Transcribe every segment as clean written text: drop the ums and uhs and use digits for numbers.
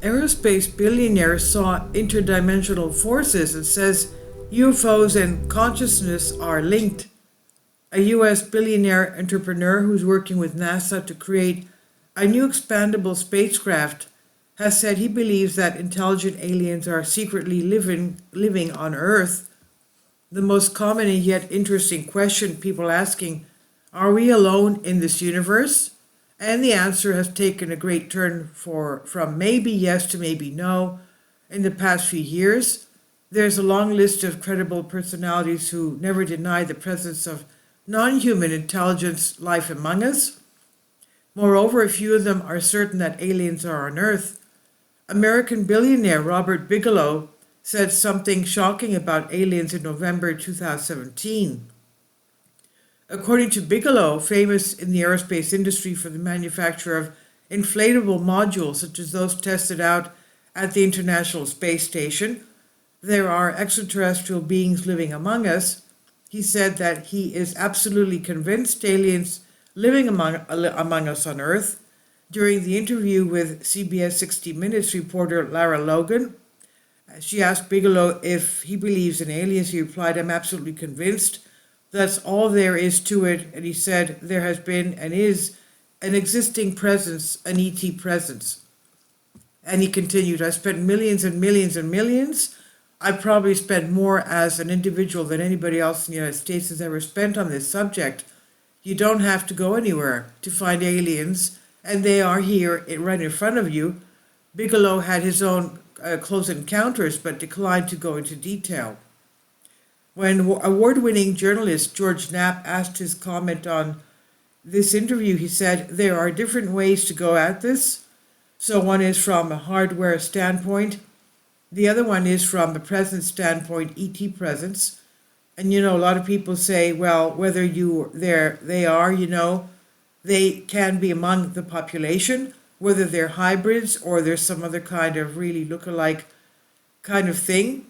Aerospace billionaire saw interdimensional forces and says UFOs and consciousness are linked. A US billionaire entrepreneur who's working with NASA to create a new expandable spacecraft has said he believes that intelligent aliens are secretly living on Earth. The most common and yet interesting question people asking, are we alone in this universe? And the answer has taken a great turn from maybe yes to maybe no in the past few years. There's a long list of credible personalities who never deny the presence of non-human intelligence life among us. Moreover, a few of them are certain that aliens are on Earth. American billionaire Robert Bigelow said something shocking about aliens in November 2017. According to Bigelow, famous in the aerospace industry for the manufacture of inflatable modules such as those tested out at the International Space Station, there are extraterrestrial beings living among us. He said that he is absolutely convinced aliens living among us on Earth. During the interview with CBS 60 Minutes reporter Lara Logan, she asked Bigelow if he believes in aliens. He replied, I'm absolutely convinced. That's all there is to it. And he said there has been and is an existing presence, an ET presence. And he continued, I spent millions and millions and millions. I probably spent more as an individual than anybody else in the United States has ever spent on this subject. You don't have to go anywhere to find aliens, and they are here right in front of you. Bigelow had his own close encounters, but declined to go into detail. When award-winning journalist George Knapp asked his comment on this interview, he said, there are different ways to go at this. So one is from a hardware standpoint. The other one is from a presence standpoint, ET presence. And, a lot of people say, well, whether they are, they can be among the population, whether they're hybrids or there's some other kind of really look-alike kind of thing.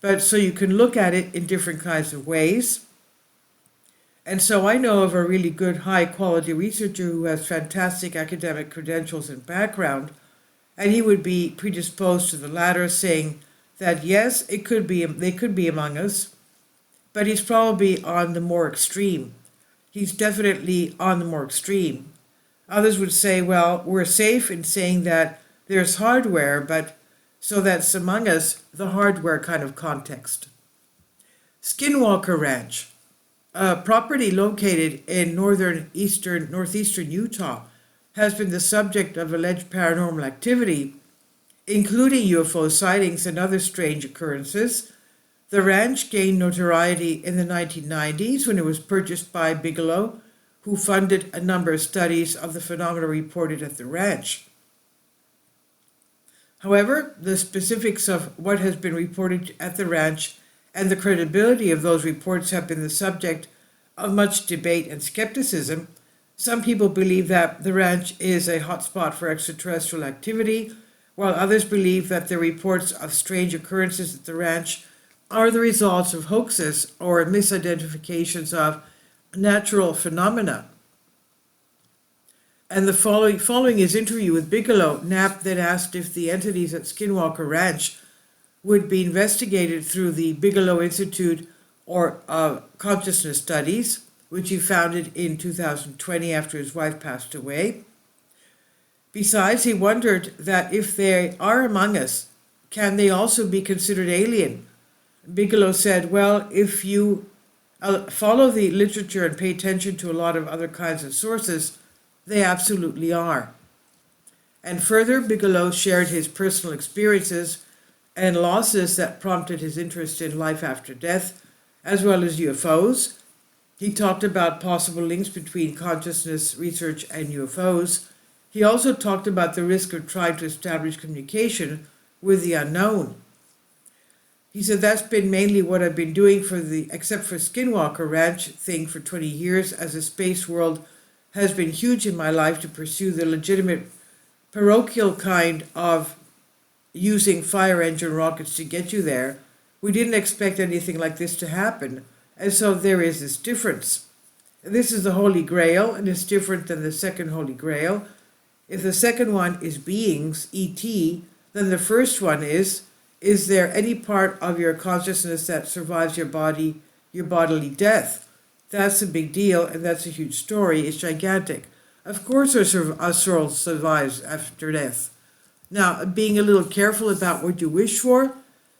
But so you can look at it in different kinds of ways. And so I know of a really good high-quality researcher who has fantastic academic credentials and background, and he would be predisposed to the latter, saying that yes, they could be among us, but he's probably on the more extreme. He's definitely on the more extreme. Others would say, well, we're safe in saying that there's hardware, but so that's among us, the hardware kind of context. Skinwalker Ranch, a property located in northeastern Utah, has been the subject of alleged paranormal activity, including UFO sightings and other strange occurrences. The ranch gained notoriety in the 1990s when it was purchased by Bigelow, who funded a number of studies of the phenomena reported at the ranch. However, the specifics of what has been reported at the ranch and the credibility of those reports have been the subject of much debate and skepticism. Some people believe that the ranch is a hotspot for extraterrestrial activity, while others believe that the reports of strange occurrences at the ranch are the results of hoaxes or misidentifications of natural phenomena. And the following his interview with Bigelow, Knapp then asked if the entities at Skinwalker Ranch would be investigated through the Bigelow Institute or Consciousness Studies, which he founded in 2020 after his wife passed away. Besides, he wondered that if they are among us, can they also be considered alien? Bigelow said, well, if you follow the literature and pay attention to a lot of other kinds of sources, they absolutely are. And further, Bigelow shared his personal experiences and losses that prompted his interest in life after death, as well as UFOs. He talked about possible links between consciousness research and UFOs. He also talked about the risk of trying to establish communication with the unknown. He said, that's been mainly what I've been doing except for Skinwalker Ranch thing for 20 years, as the space world has been huge in my life to pursue the legitimate parochial kind of using fire engine rockets to get you there. We didn't expect anything like this to happen, and so there is this difference. This is the Holy Grail, and it's different than the second Holy Grail. If the second one is beings, E.T., Then the first one is there any part of your consciousness that survives your bodily death? That's a big deal, and that's a huge story. It's gigantic. Of course our soul survives after death. Now, being a little careful about what you wish for.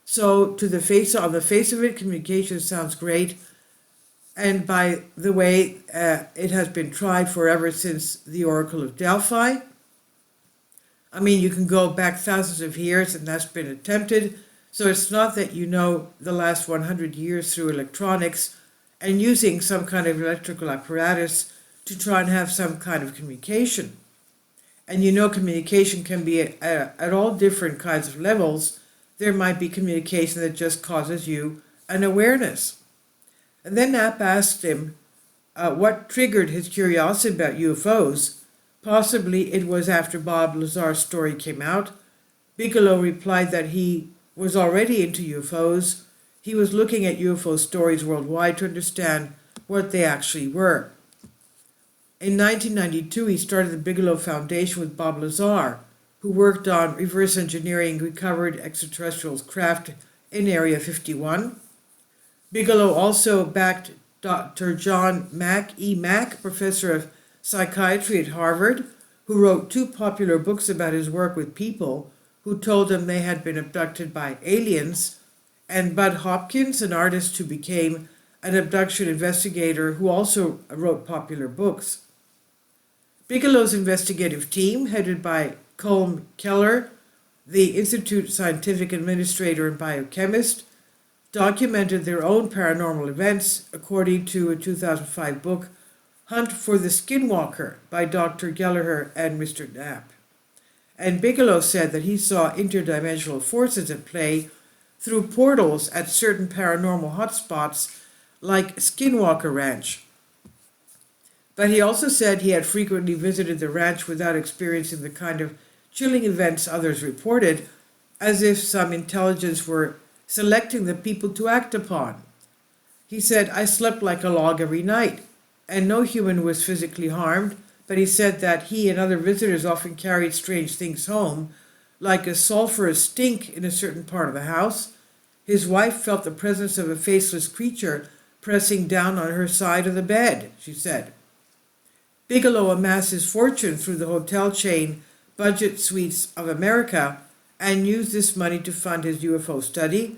So on the face of it, communication sounds great. And by the way, it has been tried forever since the Oracle of Delphi. I mean, you can go back thousands of years and that's been attempted. So it's not that you know the last 100 years through electronics and using some kind of electrical apparatus to try and have some kind of communication. And you know communication can be at all different kinds of levels. There might be communication that just causes you an awareness. And then Knapp asked him what triggered his curiosity about UFOs. Possibly it was after Bob Lazar's story came out. Bigelow replied that he was already into UFOs. He was looking at UFO stories worldwide to understand what they actually were. In 1992, he started the Bigelow Foundation with Bob Lazar, who worked on reverse engineering recovered extraterrestrial craft in Area 51. Bigelow also backed Dr. John Mack, professor of psychiatry at Harvard, who wrote 2 popular books about his work with people who told him they had been abducted by aliens, and Bud Hopkins, an artist who became an abduction investigator who also wrote popular books. Bigelow's investigative team, headed by Colm Keller, the Institute scientific administrator and biochemist, documented their own paranormal events according to a 2005 book, Hunt for the Skinwalker by Dr. Gallagher and Mr. Knapp. And Bigelow said that he saw interdimensional forces at play through portals at certain paranormal hotspots like Skinwalker Ranch. But he also said he had frequently visited the ranch without experiencing the kind of chilling events others reported, as if some intelligence were selecting the people to act upon. He said, I slept like a log every night, and no human was physically harmed, but he said that he and other visitors often carried strange things home, like a sulfurous stink in a certain part of the house. His wife felt the presence of a faceless creature pressing down on her side of the bed, she said. Bigelow amassed his fortune through the hotel chain Budget Suites of America and used this money to fund his UFO study.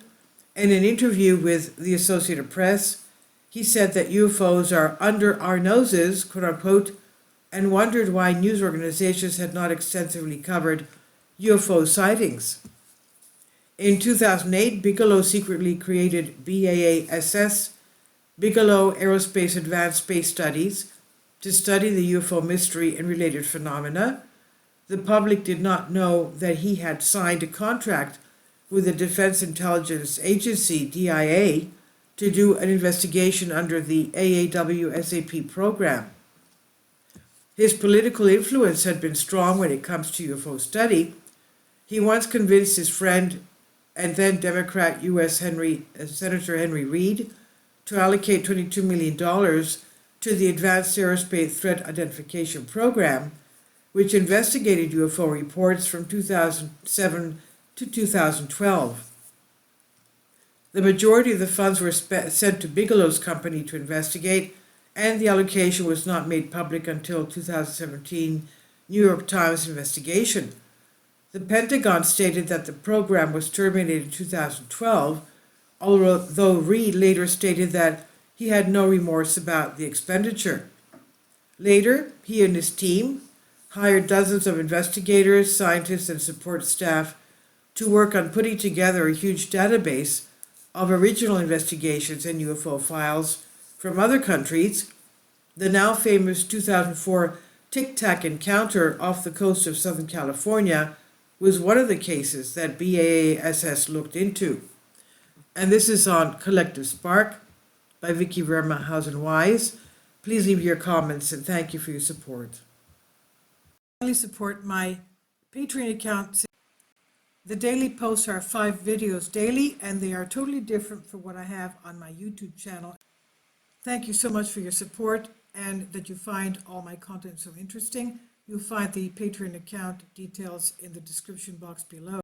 In an interview with the Associated Press, he said that UFOs are under our noses, quote unquote, and wondered why news organizations had not extensively covered UFO sightings. In 2008, Bigelow secretly created BAASS, Bigelow Aerospace Advanced Space Studies, to study the UFO mystery and related phenomena. The public did not know that he had signed a contract with the Defense Intelligence Agency, DIA, to do an investigation under the AAWSAP program. His political influence had been strong when it comes to UFO study. He once convinced his friend and then Democrat U.S. Senator Henry Reid to allocate $22 million to the Advanced Aerospace Threat Identification Program, which investigated UFO reports from 2007 to 2012. The majority of the funds were sent to Bigelow's company to investigate, and the allocation was not made public until 2017 New York Times investigation. The Pentagon stated that the program was terminated in 2012, although Reid later stated that he had no remorse about the expenditure. Later, he and his team hired dozens of investigators, scientists, and support staff to work on putting together a huge database of original investigations and UFO files from other countries. The now famous 2004 Tic Tac encounter off the coast of Southern California was one of the cases that BAASS looked into. And this is on Collective Spark by Vicky Vermahausen-Wise. Please leave your comments and thank you for your support. Finally, support my Patreon account. The daily posts are 5 videos daily, and they are totally different from what I have on my YouTube channel. Thank you so much for your support and that you find all my content so interesting. You'll find the Patreon account details in the description box below.